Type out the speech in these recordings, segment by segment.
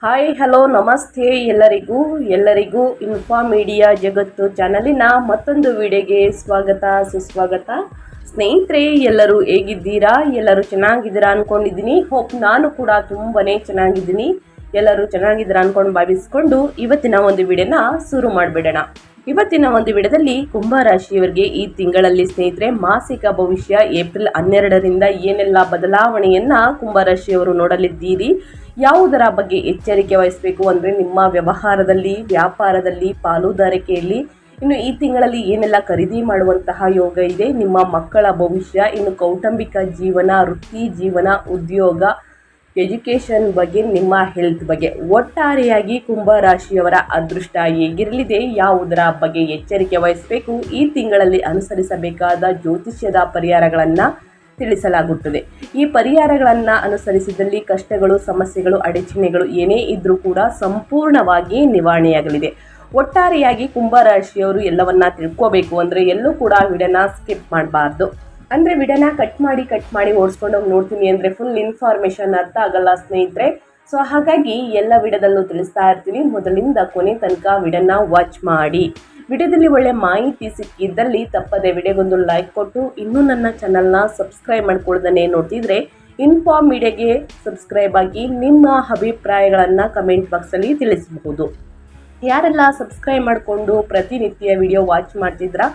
Hi hello ನಮಸ್ತೆ ಎಲ್ಲರಿಗೂ info media ಜಗತ್ತು ಚಾನಲಿನ ಮತ್ತೊಂದು ವಿಡಿಯೋಗೆ ಸ್ವಾಗತ ಸುಸ್ವಾಗತ. ಸ್ನೇಹಿತರೆ, ಎಲ್ಲರೂ ಹೇಗಿದ್ದೀರಾ? ಎಲ್ಲರೂ ಚೆನ್ನಾಗಿದ್ದೀರಾ ಅಂದ್ಕೊಂಡಿದ್ದೀನಿ. ಹೋಪ್ ನಾನು ಕೂಡ ತುಂಬನೇ ಚೆನ್ನಾಗಿದ್ದೀನಿ. ಎಲ್ಲರೂ ಚೆನ್ನಾಗಿದ್ದೀರಾ ಅಂದ್ಕೊಂಡು ಭಾವಿಸ್ಕೊಂಡು ಇವತ್ತಿನ ಒಂದು ವಿಡಿಯೋನ ಶುರು ಮಾಡಿಬಿಡೋಣ. ಇವತ್ತಿನ ಒಂದು ವಿಡಿಯೋದಲ್ಲಿ ಕುಂಭರಾಶಿಯವರಿಗೆ ಈ ತಿಂಗಳಲ್ಲಿ ಸ್ನೇಹಿತರೆ ಮಾಸಿಕ ಭವಿಷ್ಯ ಏಪ್ರಿಲ್ 12ರಿಂದ ಏನೆಲ್ಲ ಬದಲಾವಣೆಯನ್ನು ಕುಂಭರಾಶಿಯವರು ನೋಡಲಿದ್ದೀರಿ, ಯಾವುದರ ಬಗ್ಗೆ ಎಚ್ಚರಿಕೆ ವಹಿಸಬೇಕು ಅಂದರೆ ನಿಮ್ಮ ವ್ಯವಹಾರದಲ್ಲಿ, ವ್ಯಾಪಾರದಲ್ಲಿ, ಪಾಲುದಾರಿಕೆಯಲ್ಲಿ, ಇನ್ನು ಈ ತಿಂಗಳಲ್ಲಿ ಏನೆಲ್ಲ ಖರೀದಿ ಮಾಡುವಂತಹ ಯೋಗ ಇದೆ, ನಿಮ್ಮ ಮಕ್ಕಳ ಭವಿಷ್ಯ, ಇನ್ನು ಕೌಟುಂಬಿಕ ಜೀವನ, ವೃತ್ತಿ ಜೀವನ, ಉದ್ಯೋಗ, ಎಜುಕೇಷನ್ ಬಗ್ಗೆ, ನಿಮ್ಮ ಹೆಲ್ತ್ ಬಗ್ಗೆ, ಒಟ್ಟಾರೆಯಾಗಿ ಕುಂಭರಾಶಿಯವರ ಅದೃಷ್ಟ ಹೇಗಿರಲಿದೆ, ಯಾವುದರ ಬಗ್ಗೆ ಎಚ್ಚರಿಕೆ ವಹಿಸಬೇಕು, ಈ ತಿಂಗಳಲ್ಲಿ ಅನುಸರಿಸಬೇಕಾದ ಜ್ಯೋತಿಷ್ಯದ ಪರಿಹಾರಗಳನ್ನು ತಿಳಿಸಲಾಗುತ್ತದೆ. ಈ ಪರಿಹಾರಗಳನ್ನು ಅನುಸರಿಸಿದಲ್ಲಿ ಕಷ್ಟಗಳು, ಸಮಸ್ಯೆಗಳು, ಅಡಚಣೆಗಳು ಏನೇ ಇದ್ರೂ ಕೂಡ ಸಂಪೂರ್ಣವಾಗಿ ನಿವಾರಣೆಯಾಗಲಿದೆ. ಒಟ್ಟಾರೆಯಾಗಿ ಕುಂಭರಾಶಿಯವರು ಎಲ್ಲವನ್ನ ತಿಳ್ಕೋಬೇಕು ಅಂದರೆ ಎಲ್ಲೂ ಕೂಡ ವಿಡಿಯೋನ ಸ್ಕಿಪ್ ಮಾಡಬಾರ್ದು. ಅಂದರೆ ವಿಡಿಯೋನ ಕಟ್ ಮಾಡಿ ಓಡಿಸ್ಕೊಂಡು ಹೋಗಿ ನೋಡ್ತೀನಿ ಅಂದರೆ ಫುಲ್ ಇನ್ಫಾರ್ಮೇಷನ್ ಅರ್ಥ ಆಗಲ್ಲ ಸ್ನೇಹಿತರೆ. ಸೊ ಹಾಗಾಗಿ ಎಲ್ಲ ವಿಡಿಯೋದಲ್ಲೂ ತಿಳಿಸ್ತಾ ಇರ್ತೀನಿ. ಮೊದಲಿಂದ ಕೊನೆ ತನಕ ವಿಡಿಯೋನ ವಾಚ್ ಮಾಡಿ. ವಿಡಿಯೋದಲ್ಲಿ ಒಳ್ಳೆ ಮಾಹಿತಿ ಸಿಕ್ಕಿದ್ದಲ್ಲಿ ತಪ್ಪದೆ ವಿಡಿಯೋಗೊಂದು ಲೈಕ್ ಕೊಟ್ಟು ಇನ್ನೂ ನನ್ನ ಚಾನಲ್ನ ಸಬ್ಸ್ಕ್ರೈಬ್ ಮಾಡ್ಕೊಳ್ದೇ ನೋಡ್ತಿದ್ರೆ ಇನ್ಫಾ ಮೀಡಿಯಾಗೆ ಸಬ್ಸ್ಕ್ರೈಬ್ ಆಗಿ ನಿಮ್ಮ ಅಭಿಪ್ರಾಯಗಳನ್ನು ಕಮೆಂಟ್ ಬಾಕ್ಸಲ್ಲಿ ತಿಳಿಸಬಹುದು. ಯಾರೆಲ್ಲ ಸಬ್ಸ್ಕ್ರೈಬ್ ಮಾಡಿಕೊಂಡು ಪ್ರತಿನಿತ್ಯ ವಿಡಿಯೋ ವಾಚ್ ಮಾಡ್ತಿದ್ರಾ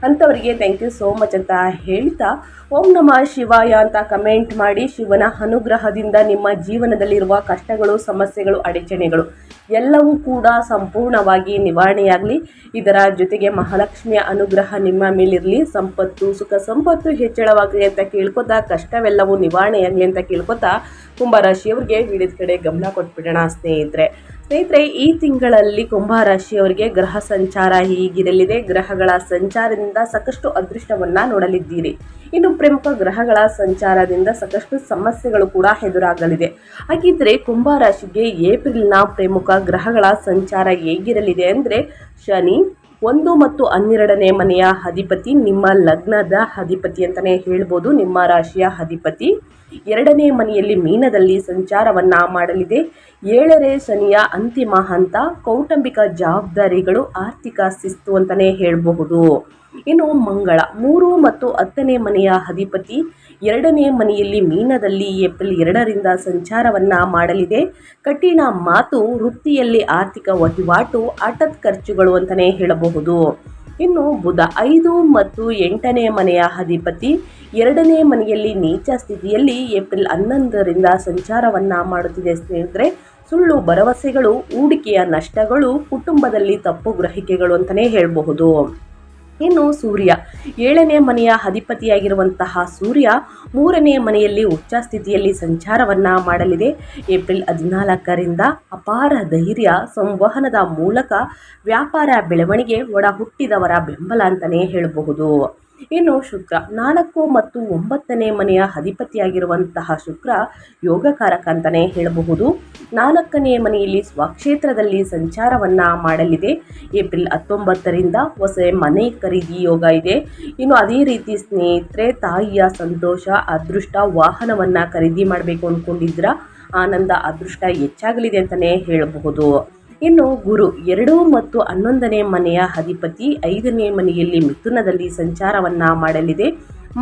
ಅಂಥವರಿಗೆ ಥ್ಯಾಂಕ್ ಯು ಸೋ ಮಚ್ ಅಂತ ಹೇಳ್ತಾ, ಓಂ ನಮಃ ಶಿವಾಯ ಅಂತ ಕಮೆಂಟ್ ಮಾಡಿ. ಶಿವನ ಅನುಗ್ರಹದಿಂದ ನಿಮ್ಮ ಜೀವನದಲ್ಲಿರುವ ಕಷ್ಟಗಳು, ಸಮಸ್ಯೆಗಳು, ಅಡಚಣೆಗಳು ಎಲ್ಲವೂ ಕೂಡ ಸಂಪೂರ್ಣವಾಗಿ ನಿವಾರಣೆಯಾಗಲಿ. ಇದರ ಜೊತೆಗೆ ಮಹಾಲಕ್ಷ್ಮಿಯ ಅನುಗ್ರಹ ನಿಮ್ಮ ಮೇಲಿರಲಿ. ಸುಖ ಸಂಪತ್ತು ಹೆಚ್ಚಳವಾಗಲಿ ಅಂತ ಕೇಳ್ಕೊತಾ, ಕಷ್ಟವೆಲ್ಲವೂ ನಿವಾರಣೆಯಾಗಲಿ ಅಂತ ಕೇಳ್ಕೊತಾ ಕುಂಭರಾಶಿಯವರಿಗೆ ವಿಡಿಯೋದ ಕಡೆ ಗಮನ ಕೊಟ್ಬಿಡೋಣ ಸ್ನೇಹಿತರೆ. ಈ ತಿಂಗಳಲ್ಲಿ ಕುಂಭರಾಶಿಯವರಿಗೆ ಗ್ರಹ ಸಂಚಾರ ಹೀಗಿರಲಿದೆ. ಗ್ರಹಗಳ ಸಂಚಾರದಿಂದ ಸಾಕಷ್ಟು ಅದೃಷ್ಟವನ್ನು ನೋಡಲಿದ್ದೀರಿ. ಇನ್ನು ಪ್ರಮುಖ ಗ್ರಹಗಳ ಸಂಚಾರದಿಂದ ಸಾಕಷ್ಟು ಸಮಸ್ಯೆಗಳು ಕೂಡ ಎದುರಾಗಲಿದೆ. ಹಾಗಿದ್ರೆ ಕುಂಭರಾಶಿಗೆ ಏಪ್ರಿಲ್ನ ಪ್ರಮುಖ ಗ್ರಹಗಳ ಸಂಚಾರ ಹೇಗಿರಲಿದೆ ಅಂದರೆ, ಶನಿ 1 ಮತ್ತು 12ನೇ ಮನೆಯ ಅಧಿಪತಿ, ನಿಮ್ಮ ಲಗ್ನದ ಅಧಿಪತಿ ಅಂತಲೇ ಹೇಳ್ಬೋದು, ನಿಮ್ಮ ರಾಶಿಯ ಅಧಿಪತಿ 2ನೇ ಮನೆಯಲ್ಲಿ ಮೀನದಲ್ಲಿ ಸಂಚಾರವನ್ನು ಮಾಡಲಿದೆ. 7ನೇ ಶನಿಯ ಅಂತಿಮ ಹಂತ, ಕೌಟುಂಬಿಕ ಜವಾಬ್ದಾರಿಗಳು, ಆರ್ಥಿಕ ಶಿಸ್ತು ಅಂತಲೇ ಹೇಳಬಹುದು. ಇನ್ನು ಮಂಗಳ 3 ಮತ್ತು 10ನೇ ಮನೆಯ ಅಧಿಪತಿ 2ನೇ ಮನೆಯಲ್ಲಿ ಮೀನದಲ್ಲಿ ಏಪ್ರಿಲ್ 2ರಿಂದ ಸಂಚಾರವನ್ನು ಮಾಡಲಿದೆ. ಕಠಿಣ ಮಾತು, ವೃತ್ತಿಯಲ್ಲಿ ಆರ್ಥಿಕ ವಹಿವಾಟು, ಆಟದ ಖರ್ಚುಗಳು ಅಂತಲೇ ಹೇಳಬಹುದು. ಇನ್ನು ಬುಧ 5 ಮತ್ತು 8ನೇ ಮನೆಯ ಅಧಿಪತಿ 2ನೇ ಮನೆಯಲ್ಲಿ ನೀಚ ಸ್ಥಿತಿಯಲ್ಲಿ ಏಪ್ರಿಲ್ 11ರಿಂದ ಸಂಚಾರವನ್ನು ಮಾಡುತ್ತಿದೆ ಸ್ನೇಹಿತರೆ. ಸುಳ್ಳು ಭರವಸೆಗಳು, ಹೂಡಿಕೆಯ ನಷ್ಟಗಳು, ಕುಟುಂಬದಲ್ಲಿ ತಪ್ಪು ಗ್ರಹಿಕೆಗಳು ಅಂತಲೇ ಹೇಳಬಹುದು. ಇನ್ನು ಸೂರ್ಯ 7ನೇ ಮನೆಯ ಅಧಿಪತಿಯಾಗಿರುವಂತಹ ಸೂರ್ಯ 3ನೇ ಮನೆಯಲ್ಲಿ ಉಚ್ಚ ಸ್ಥಿತಿಯಲ್ಲಿ ಸಂಚಾರವನ್ನು ಮಾಡಲಿದೆ. ಏಪ್ರಿಲ್ 14ರಿಂದ ಅಪಾರ ಧೈರ್ಯ, ಸಂವಹನದ ಮೂಲಕ ವ್ಯಾಪಾರ ಬೆಳವಣಿಗೆ, ಒಡ ಹುಟ್ಟಿದವರ ಬೆಂಬಲ ಅಂತಲೇ ಹೇಳಬಹುದು. ಇನ್ನು ಶುಕ್ರ 4 ಮತ್ತು 9ನೇ ಮನೆಯ ಅಧಿಪತಿಯಾಗಿರುವಂತಹ ಶುಕ್ರ ಯೋಗಕಾರಕ ಅಂತಲೇ ಹೇಳಬಹುದು. 4ನೇ ಮನೆಯಲ್ಲಿ ಸ್ವಕ್ಷೇತ್ರದಲ್ಲಿ ಸಂಚಾರವನ್ನು ಮಾಡಲಿದೆ. ಏಪ್ರಿಲ್ 19ರಿಂದ ಹೊಸ ಮನೆ ಖರೀದಿ ಯೋಗ ಇದೆ. ಇನ್ನು ಅದೇ ರೀತಿ ಸ್ನೇಹಿತರೆ, ತಾಯಿಯ ಸಂತೋಷ, ಅದೃಷ್ಟ, ವಾಹನವನ್ನು ಖರೀದಿ ಮಾಡಬೇಕು ಅಂದ್ಕೊಂಡಿದ್ರ ಆನಂದ, ಅದೃಷ್ಟ ಹೆಚ್ಚಾಗಲಿದೆ ಅಂತಲೇ ಹೇಳಬಹುದು. ಇನ್ನು ಗುರು 2 ಮತ್ತು 11ನೇ ಮನೆಯ ಅಧಿಪತಿ 5ನೇ ಮನೆಯಲ್ಲಿ ಮಿಥುನದಲ್ಲಿ ಸಂಚಾರವನ್ನು ಮಾಡಲಿದೆ.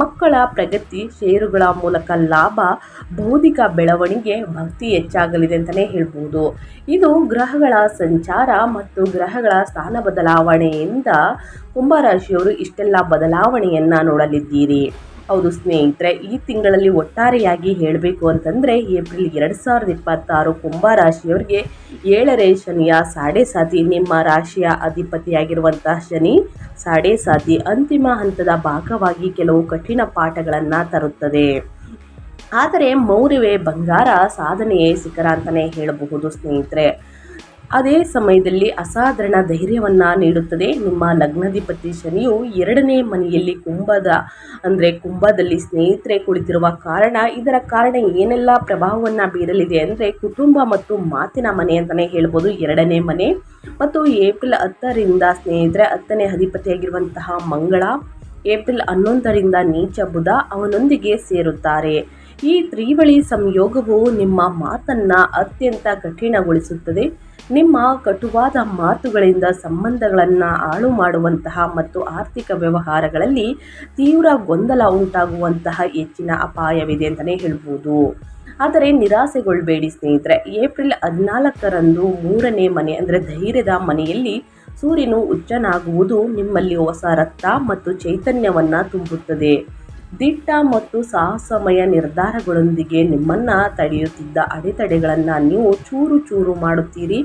ಮಕ್ಕಳ ಪ್ರಗತಿ, ಷೇರುಗಳ ಮೂಲಕ ಲಾಭ, ಬೌದ್ಧಿಕ ಬೆಳವಣಿಗೆ, ಭಕ್ತಿ ಹೆಚ್ಚಾಗಲಿದೆ ಅಂತಲೇ ಹೇಳ್ಬೋದು. ಇದು ಗ್ರಹಗಳ ಸಂಚಾರ ಮತ್ತು ಗ್ರಹಗಳ ಸ್ಥಾನ ಬದಲಾವಣೆಯಿಂದ ಕುಂಭರಾಶಿಯವರು ಇಷ್ಟೆಲ್ಲ ಬದಲಾವಣೆಯನ್ನು ನೋಡಲಿದ್ದೀರಿ. ಹೌದು ಸ್ನೇಹಿತರೆ, ಈ ತಿಂಗಳಲ್ಲಿ ಒಟ್ಟಾರೆಯಾಗಿ ಹೇಳಬೇಕು ಅಂತಂದರೆ ಏಪ್ರಿಲ್ 2026 ಕುಂಭರಾಶಿಯವರಿಗೆ 7ನೇ ಶನಿಯ ಸಾಡೆ ನಿಮ್ಮ ರಾಶಿಯ ಅಧಿಪತಿಯಾಗಿರುವಂತಹ ಶನಿ ಸಾಡೆ ಅಂತಿಮ ಹಂತದ ಭಾಗವಾಗಿ ಕೆಲವು ಕಠಿಣ ಪಾಠಗಳನ್ನು ತರುತ್ತದೆ. ಆದರೆ ಮೌರ್ಯವೇ ಬಂಗಾರ, ಸಾಧನೆಯೇ ಶಿಖರ ಅಂತಲೇ ಹೇಳಬಹುದು ಸ್ನೇಹಿತರೆ. ಅದೇ ಸಮಯದಲ್ಲಿ ಅಸಾಧಾರಣ ಧೈರ್ಯವನ್ನು ನೀಡುತ್ತದೆ. ನಿಮ್ಮ ಲಗ್ನಾಧಿಪತಿ ಶನಿಯು 2ನೇ ಮನೆಯಲ್ಲಿ ಕುಂಭದಲ್ಲಿ ಸ್ನೇಹಿತರೆ ಕುಳಿತಿರುವ ಕಾರಣ, ಇದರ ಕಾರಣ ಏನೆಲ್ಲ ಪ್ರಭಾವವನ್ನು ಬೀರಲಿದೆ ಅಂದರೆ, ಕುಟುಂಬ ಮತ್ತು ಮಾತಿನ ಮನೆ ಅಂತಲೇ ಹೇಳ್ಬೋದು 2ನೇ ಮನೆ. ಮತ್ತು ಏಪ್ರಿಲ್ 10ರಿಂದ ಸ್ನೇಹಿತರೆ 10ನೇ ಅಧಿಪತಿಯಾಗಿರುವಂತಹ ಮಂಗಳ ಏಪ್ರಿಲ್ 11ರಿಂದ ನೀಚ ಬುಧ ಅವನೊಂದಿಗೆ ಸೇರುತ್ತಾರೆ. ಈ ತ್ರಿವಳಿ ಸಂಯೋಗವು ನಿಮ್ಮ ಮಾತನ್ನು ಅತ್ಯಂತ ಕಠಿಣಗೊಳಿಸುತ್ತದೆ. ನಿಮ್ಮ ಕಟುವಾದ ಮಾತುಗಳಿಂದ ಸಂಬಂಧಗಳನ್ನು ಹಾಳು ಮಾಡುವಂತಹ ಮತ್ತು ಆರ್ಥಿಕ ವ್ಯವಹಾರಗಳಲ್ಲಿ ತೀವ್ರ ಗೊಂದಲ ಉಂಟಾಗುವಂತಹ ಹೆಚ್ಚಿನ ಅಪಾಯವಿದೆ ಅಂತಲೇ ಹೇಳ್ಬೋದು. ಆದರೆ ನಿರಾಸೆಗೊಳ್ಳಬೇಡಿ ಸ್ನೇಹಿತರೆ. ಏಪ್ರಿಲ್ 14ರಂದು 3ನೇ ಮನೆ ಅಂದರೆ ಧೈರ್ಯದ ಮನೆಯಲ್ಲಿ ಸೂರ್ಯನು ಉಚ್ಚನಾಗುವುದು ನಿಮ್ಮಲ್ಲಿ ಹೊಸ ರಕ್ತ ಮತ್ತು ಚೈತನ್ಯವನ್ನು ತುಂಬುತ್ತದೆ. ದಿಟ್ಟ ಮತ್ತು ಸಾಹಸಮಯ ನಿರ್ಧಾರಗಳೊಂದಿಗೆ ನಿಮ್ಮನ್ನು ತಡೆಯುತ್ತಿದ್ದ ಅಡೆತಡೆಗಳನ್ನು ನೀವು ಚೂರು ಚೂರು ಮಾಡುತ್ತೀರಿ.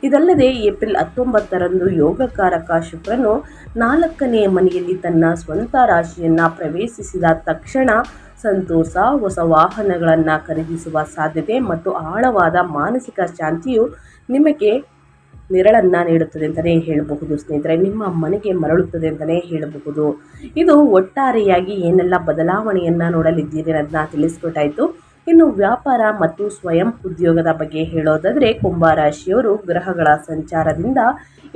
ಇದಲ್ಲದೆ ಏಪ್ರಿಲ್ 19ರಂದು ಯೋಗಕಾರಕ ಶುಕ್ರನು 4ನೇ ಮನೆಯಲ್ಲಿ ತನ್ನ ಸ್ವಂತ ರಾಶಿಯನ್ನು ಪ್ರವೇಶಿಸಿದ ತಕ್ಷಣ ಸಂತೋಷ, ಹೊಸ ವಾಹನಗಳನ್ನು ಖರೀದಿಸುವ ಸಾಧ್ಯತೆ ಮತ್ತು ಆಳವಾದ ಮಾನಸಿಕ ಶಾಂತಿಯು ನಿಮಗೆ ನೆರಳನ್ನು ನೀಡುತ್ತದೆ ಅಂತಲೇ ಹೇಳಬಹುದು ಸ್ನೇಹಿತರೆ. ನಿಮ್ಮ ಮನೆಗೆ ಮರಳುತ್ತದೆ ಅಂತಲೇ ಹೇಳಬಹುದು. ಇದು ಒಟ್ಟಾರೆಯಾಗಿ ಏನೆಲ್ಲ ಬದಲಾವಣೆಯನ್ನು ನೋಡಲಿದ್ದೀರಿ ಅನ್ನೋದನ್ನ ತಿಳಿಸ್ಕೊಟ್ಟಾಯಿತು. ಇನ್ನು ವ್ಯಾಪಾರ ಮತ್ತು ಸ್ವಯಂ ಉದ್ಯೋಗದ ಬಗ್ಗೆ ಹೇಳೋದಾದರೆ ಕುಂಭರಾಶಿಯವರು ಗ್ರಹಗಳ ಸಂಚಾರದಿಂದ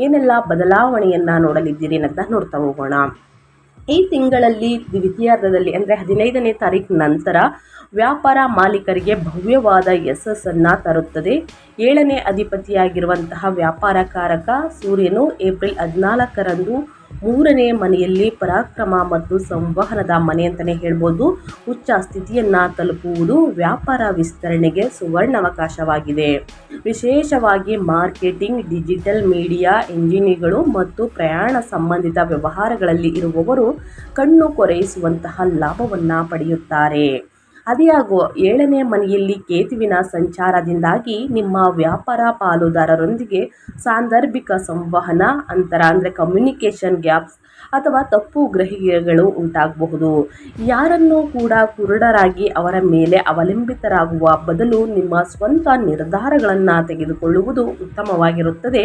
ಏನೆಲ್ಲ ಬದಲಾವಣೆಯನ್ನು ನೋಡಲಿದ್ದೀರಿ ಅನ್ನೋದನ್ನ ನೋಡ್ತಾ ಹೋಗೋಣ. ಈ ತಿಂಗಳಲ್ಲಿ ದ್ವಿತೀಯಾರ್ಧದಲ್ಲಿ ಅಂದರೆ 15ನೇ ತಾರೀಕು ನಂತರ ವ್ಯಾಪಾರ ಮಾಲೀಕರಿಗೆ ಭವ್ಯವಾದ ಯಶಸ್ಸನ್ನು ತರುತ್ತದೆ. 7ನೇ ಅಧಿಪತಿಯಾಗಿರುವಂತಹ ವ್ಯಾಪಾರಕಾರಕ ಸೂರ್ಯನು ಏಪ್ರಿಲ್ 14ರಂದು 3ನೇ ಮನೆಯಲ್ಲಿ ಪರಾಕ್ರಮ ಮತ್ತು ಸಂವಹನದ ಮನೆ ಅಂತಲೇ ಹೇಳ್ಬೋದು ಉಚ್ಚ ಸ್ಥಿತಿಯನ್ನು ತಲುಪುವುದು ವ್ಯಾಪಾರ ವಿಸ್ತರಣೆಗೆ ಸುವರ್ಣಾವಕಾಶವಾಗಿದೆ. ವಿಶೇಷವಾಗಿ ಮಾರ್ಕೆಟಿಂಗ್, ಡಿಜಿಟಲ್ ಮೀಡಿಯಾ, ಎಂಜಿನಿಯರ್ಗಳು ಮತ್ತು ಪ್ರಯಾಣ ಸಂಬಂಧಿತ ವ್ಯವಹಾರಗಳಲ್ಲಿ ಇರುವವರು ಕಣ್ಣು ಕೊರೆಯಿಸುವಂತಹ ಲಾಭವನ್ನು ಪಡೆಯುತ್ತಾರೆ. ಅದಿಯಾಗೋ 7ನೇ ಮನೆಯಲ್ಲಿ ಕೇತುವಿನ ಸಂಚಾರದಿಂದಾಗಿ ನಿಮ್ಮ ವ್ಯಾಪಾರ ಪಾಲುದಾರರೊಂದಿಗೆ ಸಾಂದರ್ಭಿಕ ಸಂವಹನ ಅಂತರ ಅಂದರೆ ಕಮ್ಯುನಿಕೇಷನ್ ಗ್ಯಾಪ್ಸ್ ಅಥವಾ ತಪ್ಪು ಗ್ರಹಿಕೆಗಳು ಉಂಟಾಗಬಹುದು. ಯಾರನ್ನೂ ಕೂಡ ಕುರುಡರಾಗಿ ಅವರ ಮೇಲೆ ಅವಲಂಬಿತರಾಗುವ ಬದಲು ನಿಮ್ಮ ಸ್ವಂತ ನಿರ್ಧಾರಗಳನ್ನು ತೆಗೆದುಕೊಳ್ಳುವುದು ಉತ್ತಮವಾಗಿರುತ್ತದೆ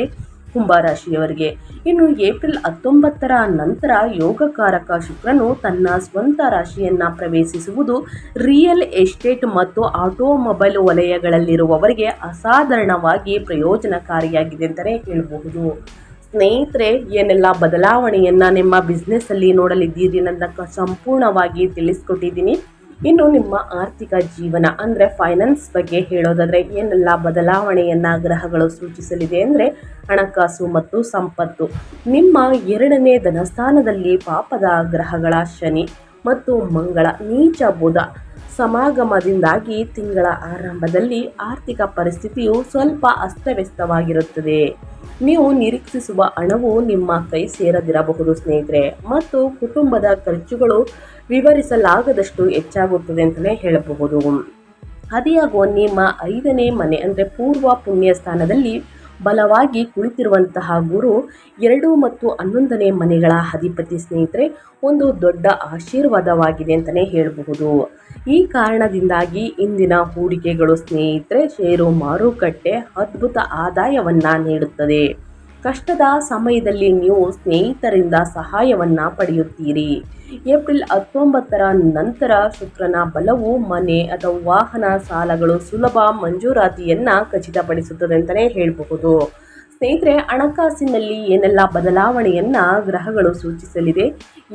ಕುಂಭರಾಶಿಯವರಿಗೆ. ಇನ್ನು ಏಪ್ರಿಲ್ 19ರ ನಂತರ ಯೋಗಕಾರಕ ಶುಕ್ರನು ತನ್ನ ಸ್ವಂತ ರಾಶಿಯನ್ನು ಪ್ರವೇಶಿಸುವುದು ರಿಯಲ್ ಎಸ್ಟೇಟ್ ಮತ್ತು ಆಟೋಮೊಬೈಲ್ ವಲಯಗಳಲ್ಲಿರುವವರಿಗೆ ಅಸಾಧಾರಣವಾಗಿ ಪ್ರಯೋಜನಕಾರಿಯಾಗಿದೆ ಅಂತಲೇ ಹೇಳಬಹುದು. ಸ್ನೇಹಿತರೆ, ಏನೆಲ್ಲ ಬದಲಾವಣೆಯನ್ನು ನಿಮ್ಮ ಬಿಸ್ನೆಸ್ಸಲ್ಲಿ ನೋಡಲಿದ್ದೀರಿ ಅನ್ನೋದಕ್ಕೆ ಸಂಪೂರ್ಣವಾಗಿ ತಿಳಿಸ್ಕೊಟ್ಟಿದ್ದೀನಿ. ಇನ್ನು ನಿಮ್ಮ ಆರ್ಥಿಕ ಜೀವನ ಅಂದರೆ ಫೈನಾನ್ಸ್ ಬಗ್ಗೆ ಹೇಳೋದಾದರೆ ಏನೆಲ್ಲ ಬದಲಾವಣೆಯನ್ನು ಗ್ರಹಗಳು ಸೂಚಿಸಲಿದೆ ಅಂದರೆ ಹಣಕಾಸು ಮತ್ತು ಸಂಪತ್ತು. ನಿಮ್ಮ 2ನೇ ಧನಸ್ಥಾನದಲ್ಲಿ ಪಾಪದ ಗ್ರಹಗಳ ಶನಿ ಮತ್ತು ಮಂಗಳ, ನೀಚ ಬುಧ ಸಮಾಗಮದಿಂದಾಗಿ ತಿಂಗಳ ಆರಂಭದಲ್ಲಿ ಆರ್ಥಿಕ ಪರಿಸ್ಥಿತಿಯು ಸ್ವಲ್ಪ ಅಸ್ತವ್ಯಸ್ತವಾಗಿರುತ್ತದೆ. ನೀವು ನಿರೀಕ್ಷಿಸುವ ಹಣವು ನಿಮ್ಮ ಕೈ ಸೇರದಿರಬಹುದು ಸ್ನೇಹಿತರೆ, ಮತ್ತು ಕುಟುಂಬದ ಖರ್ಚುಗಳು ವಿವರಿಸಲಾಗದಷ್ಟು ಹೆಚ್ಚಾಗುತ್ತದೆ ಅಂತಲೇ ಹೇಳಬಹುದು. ಅದಿಯಾಗೋ ನಿಮ್ಮ 5ನೇ ಮನೆ ಅಂದರೆ ಪೂರ್ವ ಪುಣ್ಯ ಸ್ಥಾನದಲ್ಲಿ ಬಲವಾಗಿ ಕುಳಿತಿರುವಂತಹ ಗುರು 2 ಮತ್ತು 11ನೇ ಮನೆಗಳ ಅಧಿಪತಿ ಸ್ನೇಹಿತರೆ ಒಂದು ದೊಡ್ಡ ಆಶೀರ್ವಾದವಾಗಿದೆ ಅಂತಲೇ ಹೇಳಬಹುದು. ಈ ಕಾರಣದಿಂದಾಗಿ ಇಂದಿನ ಹೂಡಿಕೆಗಳು ಸ್ನೇಹಿತರೆ ಷೇರು ಮಾರುಕಟ್ಟೆ ಅದ್ಭುತ ಆದಾಯವನ್ನು ನೀಡುತ್ತದೆ. ಕಷ್ಟದ ಸಮಯದಲ್ಲಿ ನೀವು ಸ್ನೇಹಿತರಿಂದ ಸಹಾಯವನ್ನು ಪಡೆಯುತ್ತೀರಿ. ಏಪ್ರಿಲ್ 19ರ ನಂತರ ಶುಕ್ರನ ಬಲವು ಮನೆ ಅಥವಾ ವಾಹನ ಸಾಲಗಳು ಸುಲಭ ಮಂಜೂರಾತಿಯನ್ನು ಖಚಿತಪಡಿಸುತ್ತದೆ ಅಂತಲೇ ಹೇಳಬಹುದು. ಸ್ನೇಹಿತರೆ, ಹಣಕಾಸಿನಲ್ಲಿ ಏನೆಲ್ಲ ಬದಲಾವಣೆಯನ್ನು ಗ್ರಹಗಳು ಸೂಚಿಸಲಿದೆ,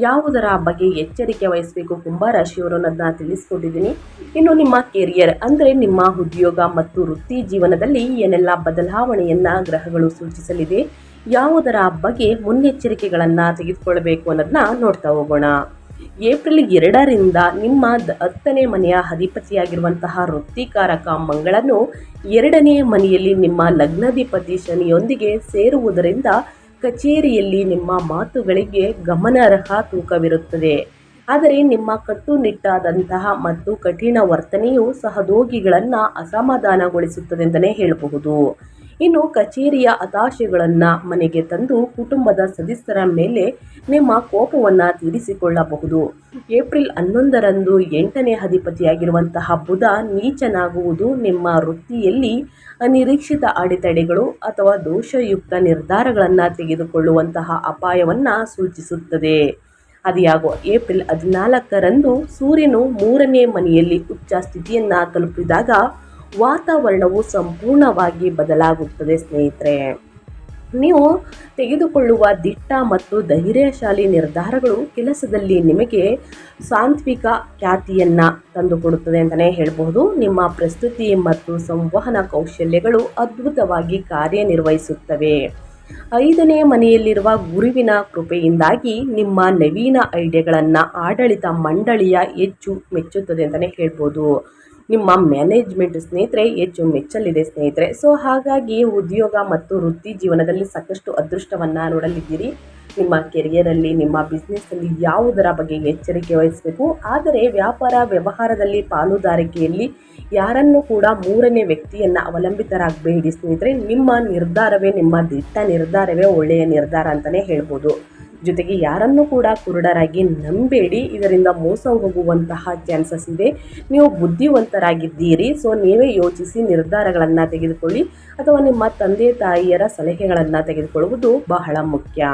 ಯಾವುದರ ಬಗ್ಗೆ ಎಚ್ಚರಿಕೆ ವಹಿಸಬೇಕು ಕುಂಭರಾಶಿಯವರು ಅನ್ನೋದನ್ನ ತಿಳಿಸ್ಕೊಟ್ಟಿದ್ದೀನಿ. ಇನ್ನು ನಿಮ್ಮ ಕೆರಿಯರ್ ಅಂದರೆ ನಿಮ್ಮ ಉದ್ಯೋಗ ಮತ್ತು ವೃತ್ತಿ ಜೀವನದಲ್ಲಿ ಏನೆಲ್ಲ ಬದಲಾವಣೆಯನ್ನು ಗ್ರಹಗಳು ಸೂಚಿಸಲಿದೆ, ಯಾವುದರ ಬಗ್ಗೆ ಮುನ್ನೆಚ್ಚರಿಕೆಗಳನ್ನು ತೆಗೆದುಕೊಳ್ಳಬೇಕು ಅನ್ನೋದನ್ನ ನೋಡ್ತಾ ಹೋಗೋಣ. ಏಪ್ರಿಲ್ 2ರಿಂದ ನಿಮ್ಮ 10ನೇ ಮನೆಯ ಅಧಿಪತಿಯಾಗಿರುವಂತಹ ವೃತ್ತಿಕಾರಕ ಮಂಗಳನು 2ನೇ ಮನೆಯಲ್ಲಿ ನಿಮ್ಮ ಲಗ್ನಾಧಿಪತಿ ಶನಿಯೊಂದಿಗೆ ಸೇರುವುದರಿಂದ ಕಚೇರಿಯಲ್ಲಿ ನಿಮ್ಮ ಮಾತುಗಳಿಗೆ ಗಮನಾರ್ಹ ತೂಕವಿರುತ್ತದೆ. ಆದರೆ ನಿಮ್ಮ ಕಟ್ಟುನಿಟ್ಟಾದಂತಹ ಮತ್ತು ಕಠಿಣ ವರ್ತನೆಯು ಸಹೋದ್ಯೋಗಿಗಳನ್ನು ಅಸಮಾಧಾನಗೊಳಿಸುತ್ತದೆ ಅಂತಲೇ ಹೇಳಬಹುದು. ಇನ್ನು ಕಚೇರಿಯ ಹತಾಶೆಗಳನ್ನು ಮನೆಗೆ ತಂದು ಕುಟುಂಬದ ಸದಸ್ಯರ ಮೇಲೆ ನಿಮ್ಮ ಕೋಪವನ್ನು ತೀರಿಸಿಕೊಳ್ಳಬಹುದು. ಏಪ್ರಿಲ್ 11ರಂದು 8ನೇ ಅಧಿಪತಿಯಾಗಿರುವಂತಹ ಬುಧ ನೀಚನಾಗುವುದು ನಿಮ್ಮ ವೃತ್ತಿಯಲ್ಲಿ ಅನಿರೀಕ್ಷಿತ ಅಡೆತಡೆಗಳು ಅಥವಾ ದೋಷಯುಕ್ತ ನಿರ್ಧಾರಗಳನ್ನು ತೆಗೆದುಕೊಳ್ಳುವಂತಹ ಅಪಾಯವನ್ನು ಸೂಚಿಸುತ್ತದೆ. ಅದಿಯಾಗೋ ಏಪ್ರಿಲ್ 14ರಂದು ಸೂರ್ಯನು 3ನೇ ಮನೆಯಲ್ಲಿ ಉಚ್ಚ ಸ್ಥಿತಿಯನ್ನು ತಲುಪಿದಾಗ ವಾತಾವರಣವು ಸಂಪೂರ್ಣವಾಗಿ ಬದಲಾಗುತ್ತದೆ ಸ್ನೇಹಿತರೆ. ನೀವು ತೆಗೆದುಕೊಳ್ಳುವ ದಿಟ್ಟ ಮತ್ತು ಧೈರ್ಯಶಾಲಿ ನಿರ್ಧಾರಗಳು ಕೆಲಸದಲ್ಲಿ ನಿಮಗೆ ಸಾಂತ್ವಿಕ ಖ್ಯಾತಿಯನ್ನು ತಂದುಕೊಡುತ್ತದೆ ಅಂತಲೇ ಹೇಳಬಹುದು. ನಿಮ್ಮ ಪ್ರಸ್ತುತಿ ಮತ್ತು ಸಂವಹನ ಕೌಶಲ್ಯಗಳು ಅದ್ಭುತವಾಗಿ ಕಾರ್ಯನಿರ್ವಹಿಸುತ್ತವೆ. 5ನೇ ಮನೆಯಲ್ಲಿರುವ ಗುರುವಿನ ಕೃಪೆಯಿಂದಾಗಿ ನಿಮ್ಮ ನವೀನ ಐಡಿಯಾಗಳನ್ನು ಆಡಳಿತ ಮಂಡಳಿಯ ಹೆಚ್ಚು ಮೆಚ್ಚುತ್ತದೆ ಅಂತಲೇ ಹೇಳ್ಬೋದು. ನಿಮ್ಮ ಮ್ಯಾನೇಜ್ಮೆಂಟ್ ಸ್ನೇಹಿತರೆ ಹೆಚ್ಚು ಮೆಚ್ಚಲಿದೆ ಸ್ನೇಹಿತರೆ. ಸೊ ಹಾಗಾಗಿ ಉದ್ಯೋಗ ಮತ್ತು ವೃತ್ತಿ ಜೀವನದಲ್ಲಿ ಸಾಕಷ್ಟು ಅದೃಷ್ಟವನ್ನು ನೋಡಲಿದ್ದೀರಿ. ನಿಮ್ಮ ಕೆರಿಯರಲ್ಲಿ, ನಿಮ್ಮ ಬಿಸ್ನೆಸ್ಸಲ್ಲಿ ಯಾವುದರ ಬಗ್ಗೆ ಎಚ್ಚರಿಕೆ ವಹಿಸಬೇಕು. ಆದರೆ ವ್ಯಾಪಾರ ವ್ಯವಹಾರದಲ್ಲಿ ಪಾಲುದಾರಿಕೆಯಲ್ಲಿ ಯಾರನ್ನು ಕೂಡ ಮೂರನೇ ವ್ಯಕ್ತಿಯನ್ನು ಅವಲಂಬಿತರಾಗಬೇಡಿ ಸ್ನೇಹಿತರೆ. ನಿಮ್ಮ ನಿರ್ಧಾರವೇ, ನಿಮ್ಮ ದಿಟ್ಟ ನಿರ್ಧಾರವೇ ಒಳ್ಳೆಯ ನಿರ್ಧಾರ ಅಂತಲೇ ಹೇಳ್ಬೋದು. ಜೊತೆಗೆ ಯಾರನ್ನು ಕೂಡ ಕುರುಡರಾಗಿ ನಂಬೇಡಿ, ಇದರಿಂದ ಮೋಸ ಹೋಗುವಂತಹ ಚಾನ್ಸಸ್ ಇದೆ. ನೀವು ಬುದ್ಧಿವಂತರಾಗಿದ್ದೀರಿ, ಸೊ ನೀವೇ ಯೋಚಿಸಿ ನಿರ್ಧಾರಗಳನ್ನು ತೆಗೆದುಕೊಳ್ಳಿ ಅಥವಾ ನಿಮ್ಮ ತಂದೆ ತಾಯಿಯರ ಸಲಹೆಗಳನ್ನು ತೆಗೆದುಕೊಳ್ಳುವುದು ಬಹಳ ಮುಖ್ಯ.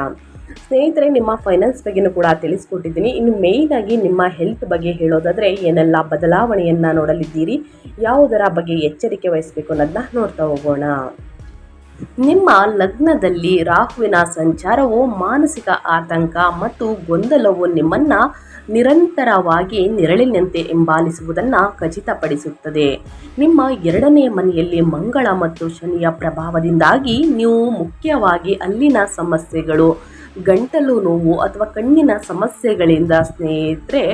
ಸ್ನೇಹಿತರೆ, ನಿಮ್ಮ ಫೈನಾನ್ಸ್ ಬಗ್ಗೆನೂ ಕೂಡ ತಿಳಿಸ್ಕೊಟ್ಟಿದ್ದೀನಿ. ಇನ್ನು ಮೇಯ್ನಾಗಿ ನಿಮ್ಮ ಹೆಲ್ತ್ ಬಗ್ಗೆ ಹೇಳೋದಾದರೆ ಏನೆಲ್ಲ ಬದಲಾವಣೆಯನ್ನು ನೋಡಲಿದ್ದೀರಿ, ಯಾವುದರ ಬಗ್ಗೆ ಎಚ್ಚರಿಕೆ ವಹಿಸಬೇಕು ಅನ್ನೋದನ್ನ ನೋಡ್ತಾ ಹೋಗೋಣ. ನಿಮ್ಮ ಲಗ್ನದಲ್ಲಿ ರಾಹುವಿನ ಸಂಚಾರವು ಮಾನಸಿಕ ಆತಂಕ ಮತ್ತು ಗೊಂದಲವು ನಿಮ್ಮನ್ನು ನಿರಂತರವಾಗಿ ನೆರಳಿನಂತೆ ಹಿಂಬಾಲಿಸುವುದನ್ನು ಖಚಿತಪಡಿಸುತ್ತದೆ. ನಿಮ್ಮ 2ನೇ ಮನೆಯಲ್ಲಿ ಮಂಗಳ ಮತ್ತು ಶನಿಯ ಪ್ರಭಾವದಿಂದಾಗಿ ನೀವು ಮುಖ್ಯವಾಗಿ ಅಲ್ಲಿನ ಸಮಸ್ಯೆಗಳು, ಗಂಟಲು ನೋವು ಅಥವಾ ಕಣ್ಣಿನ ಸಮಸ್ಯೆಗಳಿಂದ ಸ್ನೇಹಿತರೆ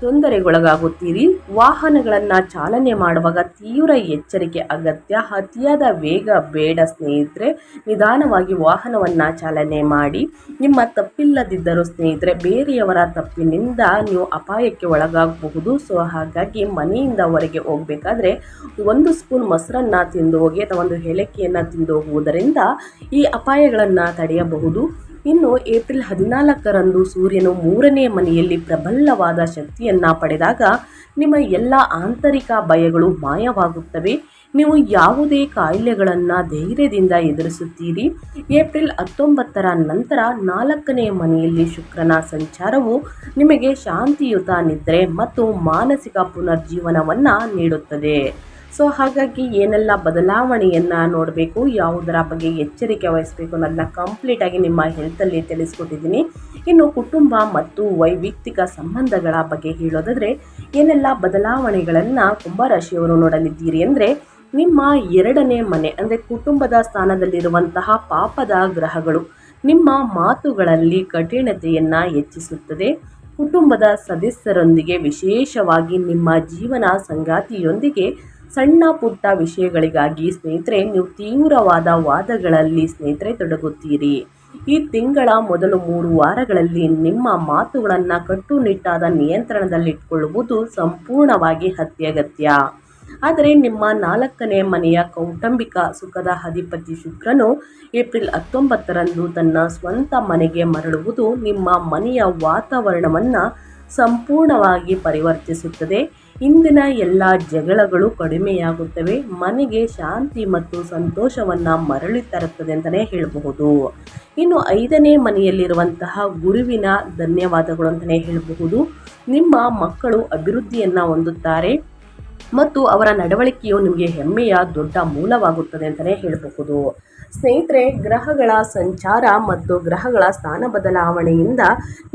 ತೊಂದರೆಗೊಳಗಾಗುತ್ತೀರಿ. ವಾಹನಗಳನ್ನು ಚಾಲನೆ ಮಾಡುವಾಗ ತೀವ್ರ ಎಚ್ಚರಿಕೆ ಅಗತ್ಯ. ಅತಿಯಾದ ವೇಗ ಬೇಡ ಸ್ನೇಹಿತರೆ, ನಿಧಾನವಾಗಿ ವಾಹನವನ್ನು ಚಾಲನೆ ಮಾಡಿ. ನಿಮ್ಮ ತಪ್ಪಿಲ್ಲದಿದ್ದರೂ ಸ್ನೇಹಿತರೆ ಬೇರೆಯವರ ತಪ್ಪಿನಿಂದ ನೀವು ಅಪಾಯಕ್ಕೆ ಒಳಗಾಗಬಹುದು. ಸೊ ಹಾಗಾಗಿ ಮನೆಯಿಂದ ಹೊರಗೆ ಹೋಗಬೇಕಾದ್ರೆ 1 ಸ್ಪೂನ್ ಮೊಸರನ್ನು ತಿಂದು ಹೋಗಿ ಅಥವಾ 1 ಏಲಕ್ಕಿಯನ್ನು ತಿಂದು ಹೋಗುವುದರಿಂದ ಈ ಅಪಾಯಗಳನ್ನು ತಡೆಯಬಹುದು. ಇನ್ನು ಏಪ್ರಿಲ್ 14ರಂದು ಸೂರ್ಯನು 3ನೇ ಮನೆಯಲ್ಲಿ ಪ್ರಬಲವಾದ ಶಕ್ತಿಯನ್ನು ಪಡೆದಾಗ ನಿಮ್ಮ ಎಲ್ಲ ಆಂತರಿಕ ಭಯಗಳು ಮಾಯವಾಗುತ್ತವೆ. ನೀವು ಯಾವುದೇ ಕಾಯಿಲೆಗಳನ್ನು ಧೈರ್ಯದಿಂದ ಎದುರಿಸುತ್ತೀರಿ. ಏಪ್ರಿಲ್ 19ರ ನಂತರ 4ನೇ ಮನೆಯಲ್ಲಿ ಶುಕ್ರನ ಸಂಚಾರವು ನಿಮಗೆ ಶಾಂತಿಯುತ ನಿದ್ರೆ ಮತ್ತು ಮಾನಸಿಕ ಪುನರ್ಜೀವನವನ್ನು ನೀಡುತ್ತದೆ. ಸೊ ಹಾಗಾಗಿ ಏನೆಲ್ಲ ಬದಲಾವಣೆಯನ್ನು ನೋಡಬೇಕು, ಯಾವುದರ ಬಗ್ಗೆ ಎಚ್ಚರಿಕೆ ವಹಿಸಬೇಕು ಅನ್ನೋದನ್ನ ಕಂಪ್ಲೀಟಾಗಿ ನಿಮ್ಮ ಹೆಲ್ತಲ್ಲಿ ತಿಳಿಸ್ಕೊಟ್ಟಿದ್ದೀನಿ. ಇನ್ನು ಕುಟುಂಬ ಮತ್ತು ವೈಯಕ್ತಿಕ ಸಂಬಂಧಗಳ ಬಗ್ಗೆ ಹೇಳೋದಾದರೆ ಏನೆಲ್ಲ ಬದಲಾವಣೆಗಳನ್ನು ಕುಂಭರಾಶಿಯವರು ನೋಡಲಿದ್ದೀರಿ ಅಂದರೆ, ನಿಮ್ಮ 2ನೇ ಮನೆ ಅಂದರೆ ಕುಟುಂಬದ ಸ್ಥಾನದಲ್ಲಿರುವಂತಹ ಪಾಪದ ಗ್ರಹಗಳು ನಿಮ್ಮ ಮಾತುಗಳಲ್ಲಿ ಕಠಿಣತೆಯನ್ನು ಹೆಚ್ಚಿಸುತ್ತದೆ. ಕುಟುಂಬದ ಸದಸ್ಯರೊಂದಿಗೆ, ವಿಶೇಷವಾಗಿ ನಿಮ್ಮ ಜೀವನ ಸಂಗಾತಿಯೊಂದಿಗೆ ಸಣ್ಣ ಪುಟ್ಟ ವಿಷಯಗಳಿಗಾಗಿ ಸ್ನೇಹಿತರೆ ನೀವು ತೀವ್ರವಾದ ವಾದಗಳಲ್ಲಿ ಸ್ನೇಹಿತರೆ ತೊಡಗುತ್ತೀರಿ. ಈ ತಿಂಗಳ ಮೊದಲು 3 ವಾರಗಳಲ್ಲಿ ನಿಮ್ಮ ಮಾತುಗಳನ್ನು ಕಟ್ಟುನಿಟ್ಟಾದ ನಿಯಂತ್ರಣದಲ್ಲಿಟ್ಟುಕೊಳ್ಳುವುದು ಸಂಪೂರ್ಣವಾಗಿ ಅತ್ಯಗತ್ಯ. ಆದರೆ ನಿಮ್ಮ 4ನೇ ಮನೆಯ ಕೌಟುಂಬಿಕ ಸುಖದ ಅಧಿಪತಿ ಶುಕ್ರನು ಏಪ್ರಿಲ್ 19ರಂದು ತನ್ನ ಸ್ವಂತ ಮನೆಗೆ ಮರಳುವುದು ನಿಮ್ಮ ಮನೆಯ ವಾತಾವರಣವನ್ನು ಸಂಪೂರ್ಣವಾಗಿ ಪರಿವರ್ತಿಸುತ್ತದೆ. ಇಂದಿನ ಎಲ್ಲ ಜಗಳಗಳು ಕಡಿಮೆಯಾಗುತ್ತವೆ. ಮನೆಗೆ ಶಾಂತಿ ಮತ್ತು ಸಂತೋಷವನ್ನು ಮರಳಿ ತರುತ್ತದೆ ಅಂತಲೇ ಹೇಳಬಹುದು. ಇನ್ನು 5ನೇ ಮನೆಯಲ್ಲಿರುವಂತಹ ಗುರುವಿನ ಧನ್ಯವಾದಗಳು ಅಂತಲೇ ಹೇಳಬಹುದು. ನಿಮ್ಮ ಮಕ್ಕಳು ಅಭಿವೃದ್ಧಿಯನ್ನು ಹೊಂದುತ್ತಾರೆ ಮತ್ತು ಅವರ ನಡವಳಿಕೆಯು ನಿಮಗೆ ಹೆಮ್ಮೆಯ ದೊಡ್ಡ ಮೂಲವಾಗುತ್ತದೆ ಅಂತಲೇ ಹೇಳಬಹುದು. ಸ್ನೇಹಿತರೆ, ಗ್ರಹಗಳ ಸಂಚಾರ ಮತ್ತು ಗ್ರಹಗಳ ಸ್ಥಾನ ಬದಲಾವಣೆಯಿಂದ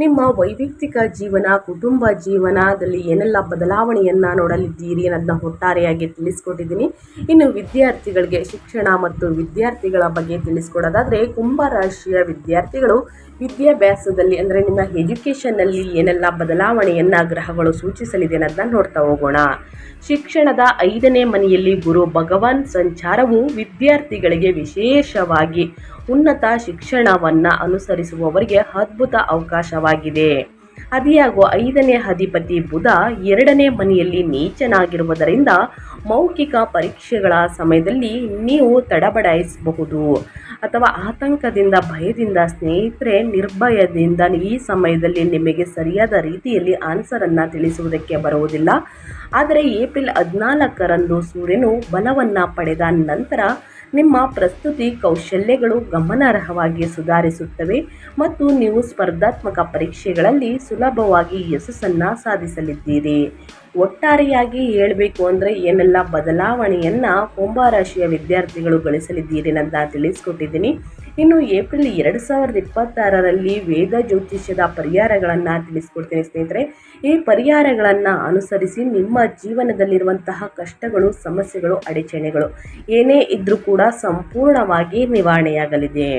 ನಿಮ್ಮ ವೈಯಕ್ತಿಕ ಜೀವನ, ಕುಟುಂಬ ಜೀವನದಲ್ಲಿ ಏನೆಲ್ಲ ಬದಲಾವಣೆಯನ್ನು ನೋಡಲಿದ್ದೀರಿ ಅನ್ನೋದನ್ನ ಒಟ್ಟಾರೆಯಾಗಿ ತಿಳಿಸ್ಕೊಟ್ಟಿದ್ದೀನಿ. ಇನ್ನು ವಿದ್ಯಾರ್ಥಿಗಳಿಗೆ ಶಿಕ್ಷಣ ಮತ್ತು ವಿದ್ಯಾರ್ಥಿಗಳ ಬಗ್ಗೆ ತಿಳಿಸ್ಕೊಡೋದಾದರೆ, ಕುಂಭರಾಶಿಯ ವಿದ್ಯಾರ್ಥಿಗಳು ವಿದ್ಯಾಭ್ಯಾಸದಲ್ಲಿ ಅಂದರೆ ನಿಮ್ಮ ಎಜುಕೇಷನ್ನಲ್ಲಿ ಏನೆಲ್ಲ ಬದಲಾವಣೆಯನ್ನು ಗ್ರಹಗಳು ಸೂಚಿಸಲಿದೆ ಅನ್ನೋದನ್ನ ನೋಡ್ತಾ ಹೋಗೋಣ. ಶಿಕ್ಷಣದ 5ನೇ ಮನೆಯಲ್ಲಿ ಗುರು ಭಗವಾನ್ ಸಂಚಾರವು ವಿದ್ಯಾರ್ಥಿಗಳಿಗೆ, ವಿಶೇಷವಾಗಿ ಉನ್ನತ ಶಿಕ್ಷಣವನ್ನು ಅನುಸರಿಸುವವರಿಗೆ ಅದ್ಭುತ ಅವಕಾಶವಾಗಿದೆ. ಅದಿಯಾಗೋ 5ನೇ ಅಧಿಪತಿ ಬುಧ 2ನೇ ಮನೆಯಲ್ಲಿ ನೀಚನಾಗಿರುವುದರಿಂದ ಮೌಖಿಕ ಪರೀಕ್ಷೆಗಳ ಸಮಯದಲ್ಲಿ ನೀವು ತಡಬಡಾಯಿಸಬಹುದು ಅಥವಾ ಆತಂಕದಿಂದ, ಭಯದಿಂದ ಸ್ನೇಹಿತರೆ ನಿರ್ಭಯದಿಂದ ಈ ಸಮಯದಲ್ಲಿ ನಿಮಗೆ ಸರಿಯಾದ ರೀತಿಯಲ್ಲಿ ಆನ್ಸರನ್ನು ತಿಳಿಸುವುದಕ್ಕೆ ಬರುವುದಿಲ್ಲ. ಆದರೆ ಏಪ್ರಿಲ್ 14ರಂದು ಸೂರ್ಯನು ಬಲವನ್ನು ಪಡೆದ ನಂತರ ನಿಮ್ಮ ಪ್ರಸ್ತುತಿ ಕೌಶಲ್ಯಗಳು ಗಮನಾರ್ಹವಾಗಿ ಸುಧಾರಿಸುತ್ತವೆ ಮತ್ತು ನೀವು ಸ್ಪರ್ಧಾತ್ಮಕ ಪರೀಕ್ಷೆಗಳಲ್ಲಿ ಸುಲಭವಾಗಿ ಯಶಸ್ಸನ್ನು ಸಾಧಿಸಲಿದ್ದೀರಿ. ಒಟ್ಟಾರೆಯಾಗಿ ಹೇಳಬೇಕು ಅಂದರೆ ಏನೆಲ್ಲ ಬದಲಾವಣೆಯನ್ನು ಕುಂಭರಾಶಿಯ ವಿದ್ಯಾರ್ಥಿಗಳು ಗಳಿಸಲಿದ್ದೀರಿ ಅಂತ ತಿಳಿಸ್ಕೊಟ್ಟಿದ್ದೀನಿ. ಇನ್ನು ಏಪ್ರಿಲ್ 2026ರಲ್ಲಿ ವೇದ ಜ್ಯೋತಿಷ್ಯದ ಪರಿಹಾರಗಳನ್ನು ತಿಳಿಸ್ಕೊಡ್ತೀನಿ ಸ್ನೇಹಿತರೆ. ಈ ಪರಿಹಾರಗಳನ್ನು ಅನುಸರಿಸಿ ನಿಮ್ಮ ಜೀವನದಲ್ಲಿರುವಂತಹ ಕಷ್ಟಗಳು, ಸಮಸ್ಯೆಗಳು, ಅಡಚಣೆಗಳು ಏನೇ ಇದ್ರೂ ಕೂಡ ಸಂಪೂರ್ಣವಾಗಿ ನಿವಾರಣೆಯಾಗಲಿದೆ.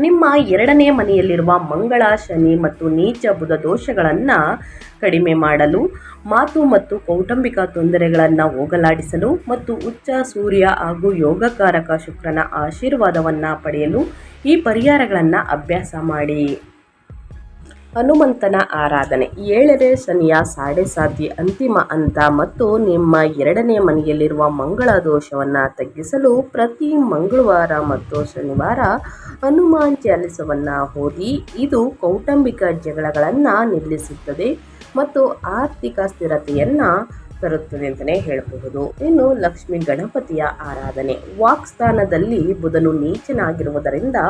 ನಿಮ್ಮ 2ನೇ ಮನೆಯಲ್ಲಿರುವ ಮಂಗಳ, ಶನಿ ಮತ್ತು ನೀಚ ಬುಧ ದೋಷಗಳನ್ನು ಕಡಿಮೆ ಮಾಡಲು, ಮಾತು ಮತ್ತು ಕೌಟುಂಬಿಕ ತೊಂದರೆಗಳನ್ನು ಹೋಗಲಾಡಿಸಲು ಮತ್ತು ಉಚ್ಚ ಸೂರ್ಯ ಹಾಗೂ ಯೋಗಕಾರಕ ಶುಕ್ರನ ಆಶೀರ್ವಾದವನ್ನು ಪಡೆಯಲು ಈ ಪರಿಹಾರಗಳನ್ನು ಅಭ್ಯಾಸ ಮಾಡಿ. ಹನುಮಂತನ ಆರಾಧನೆ. 7ನೇ ಶನಿಯ ಸಾಡೆ ಅಂತಿಮ ಹಂತ ಮತ್ತು ನಿಮ್ಮ 2ನೇ ಮನೆಯಲ್ಲಿರುವ ಮಂಗಳ ದೋಷವನ್ನು ತಗ್ಗಿಸಲು ಪ್ರತಿ ಮಂಗಳವಾರ ಮತ್ತು ಶನಿವಾರ ಹನುಮಾನ್ ಚಾಲಿಸವನ್ನು ಓದಿ. ಇದು ಕೌಟುಂಬಿಕ ಜಗಳಗಳನ್ನು ನಿಲ್ಲಿಸುತ್ತದೆ ಮತ್ತು ಆರ್ಥಿಕ ಸ್ಥಿರತೆಯನ್ನು ತರುತ್ತದೆ ಅಂತಲೇ ಹೇಳಬಹುದು. ಇನ್ನು ಲಕ್ಷ್ಮೀ ಗಣಪತಿಯ ಆರಾಧನೆ. ವಾಕ್ಸ್ಥಾನದಲ್ಲಿ ಬುಧನು ನೀಚನಾಗಿರುವುದರಿಂದ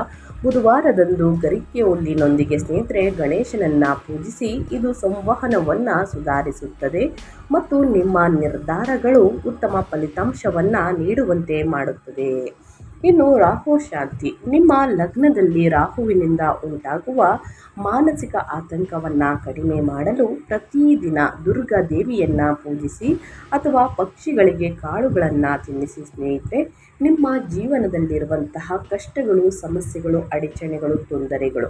ಬುಧವಾರದಂದು ಗರಿಕೆ ಹುಲ್ಲಿನೊಂದಿಗೆ ಸ್ನೇಹಿತರೆ ಗಣೇಶನನ್ನು ಪೂಜಿಸಿ. ಇದು ಸಂವಹನವನ್ನು ಸುಧಾರಿಸುತ್ತದೆ ಮತ್ತು ನಿಮ್ಮ ನಿರ್ಧಾರಗಳು ಉತ್ತಮ ಫಲಿತಾಂಶವನ್ನು ನೀಡುವಂತೆ ಮಾಡುತ್ತದೆ. ಇನ್ನು ರಾಹು ಶಾಂತಿ. ನಿಮ್ಮ ಲಗ್ನದಲ್ಲಿ ರಾಹುವಿನಿಂದ ಉಂಟಾಗುವ ಮಾನಸಿಕ ಆತಂಕವನ್ನು ಕಡಿಮೆ ಮಾಡಲು ಪ್ರತಿದಿನ ದುರ್ಗಾ ದೇವಿಯನ್ನು ಪೂಜಿಸಿ ಅಥವಾ ಪಕ್ಷಿಗಳಿಗೆ ಕಾಳುಗಳನ್ನು ತಿನ್ನಿಸಿ ಸ್ನೇಹಿತರೆ. ನಿಮ್ಮ ಜೀವನದಲ್ಲಿರುವಂತಹ ಕಷ್ಟಗಳು, ಸಮಸ್ಯೆಗಳು, ಅಡಚಣೆಗಳು, ತೊಂದರೆಗಳು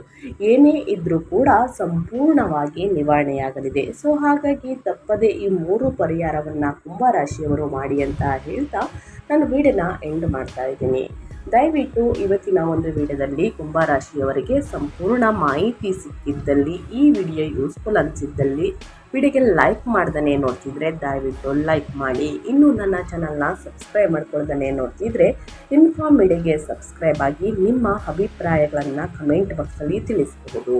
ಏನೇ ಇದ್ರೂ ಕೂಡ ಸಂಪೂರ್ಣವಾಗಿ ನಿವಾರಣೆಯಾಗಲಿದೆ. ಸೊ ಹಾಗಾಗಿ ತಪ್ಪದೇ ಈ 3 ಪರಿಹಾರವನ್ನು ಕುಂಭರಾಶಿಯವರು ಮಾಡಿ ಅಂತ ಹೇಳ್ತಾ ನಾನು ವಿಡಿಯೋನ ಎಂಡ್ ಮಾಡ್ತಾ ಇದ್ದೀನಿ. ದಯವಿಟ್ಟು ಇವತ್ತಿನ ಒಂದು ವಿಡಿಯೋದಲ್ಲಿ ಕುಂಭರಾಶಿಯವರಿಗೆ ಸಂಪೂರ್ಣ ಮಾಹಿತಿ ಸಿಕ್ಕಿದ್ದಲ್ಲಿ, ಈ ವಿಡಿಯೋ ಯೂಸ್ಫುಲ್ ಅನಿಸಿದ್ದಲ್ಲಿ ವಿಡಿಯೋಗೆ ಲೈಕ್ ಮಾಡ್ದೇ ನೋಡ್ತಿದ್ರೆ ದಯವಿಟ್ಟು ಲೈಕ್ ಮಾಡಿ. ಇನ್ನೂ ನನ್ನ ಚಾನಲ್ನ ಸಬ್ಸ್ಕ್ರೈಬ್ ಮಾಡ್ಕೊಳ್ದೇ ನೋಡ್ತಿದ್ರೆ ಇನ್ಫಾರ್ಮ್ ಮೀಡಿಯಾಗೆ ಸಬ್ಸ್ಕ್ರೈಬ್ ಆಗಿ ನಿಮ್ಮ ಅಭಿಪ್ರಾಯಗಳನ್ನು ಕಮೆಂಟ್ ಬಾಕ್ಸಲ್ಲಿ ತಿಳಿಸಬಹುದು.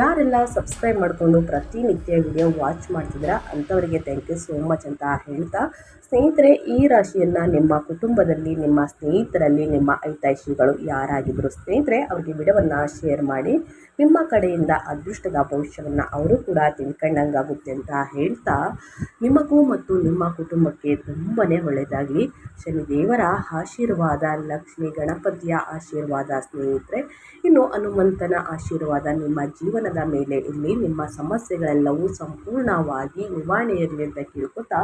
ಯಾರೆಲ್ಲ ಸಬ್ಸ್ಕ್ರೈಬ್ ಮಾಡಿಕೊಂಡು ಪ್ರತಿನಿತ್ಯ ವಿಡಿಯೋ ವಾಚ್ ಮಾಡ್ತಿದ್ದೀರಾ ಅಂಥವರಿಗೆ ಥ್ಯಾಂಕ್ ಯು ಸೋ ಮಚ್ ಅಂತ ಹೇಳ್ತಾ, ಸ್ನೇಹಿತರೆ ಈ ರಾಶಿಯನ್ನು ನಿಮ್ಮ ಕುಟುಂಬದಲ್ಲಿ, ನಿಮ್ಮ ಸ್ನೇಹಿತರಲ್ಲಿ, ನಿಮ್ಮ ಹಿತೈಷಿಗಳು ಯಾರಾಗಿದ್ದರು ಸ್ನೇಹಿತರೆ ಅವರಿಗೆ ವಿಡಿಯೋವನ್ನು ಶೇರ್ ಮಾಡಿ. ನಿಮ್ಮ ಕಡೆಯಿಂದ ಅದೃಷ್ಟದ ಭವಿಷ್ಯವನ್ನು ಅವರು ಕೂಡ ತಿಳ್ಕೊಂಡಂಗಾಗುತ್ತೆ ಅಂತ ಹೇಳ್ತಾ, ನಿಮಗೂ ಮತ್ತು ನಿಮ್ಮ ಕುಟುಂಬಕ್ಕೆ ತುಂಬಾ ಒಳ್ಳೆಯದಾಗಲಿ. ಶನಿದೇವರ ಆಶೀರ್ವಾದ, ಲಕ್ಷ್ಮೀ ಗಣಪತಿಯ ಆಶೀರ್ವಾದ ಸ್ನೇಹಿತರೆ, ಇನ್ನು ಹನುಮಂತನ ಆಶೀರ್ವಾದ ನಿಮ್ಮ ಜೀವನದ ಮೇಲೆ ಇರಲಿ. ನಿಮ್ಮ ಸಮಸ್ಯೆಗಳೆಲ್ಲವೂ ಸಂಪೂರ್ಣವಾಗಿ ನಿವಾರಣೆ ಇರಲಿ ಅಂತ ಕೇಳ್ಕೊತಾ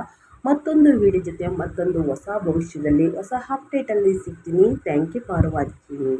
ಮತ್ತೊಂದು ವಿಡಿಯೋ ಜೊತೆ ಮತ್ತೊಂದು ಹೊಸ ಭವಿಷ್ಯದಲ್ಲಿ ಹೊಸ ಅಪ್ಡೇಟಲ್ಲಿ ಸಿಗ್ತೀನಿ. Thank you for watching.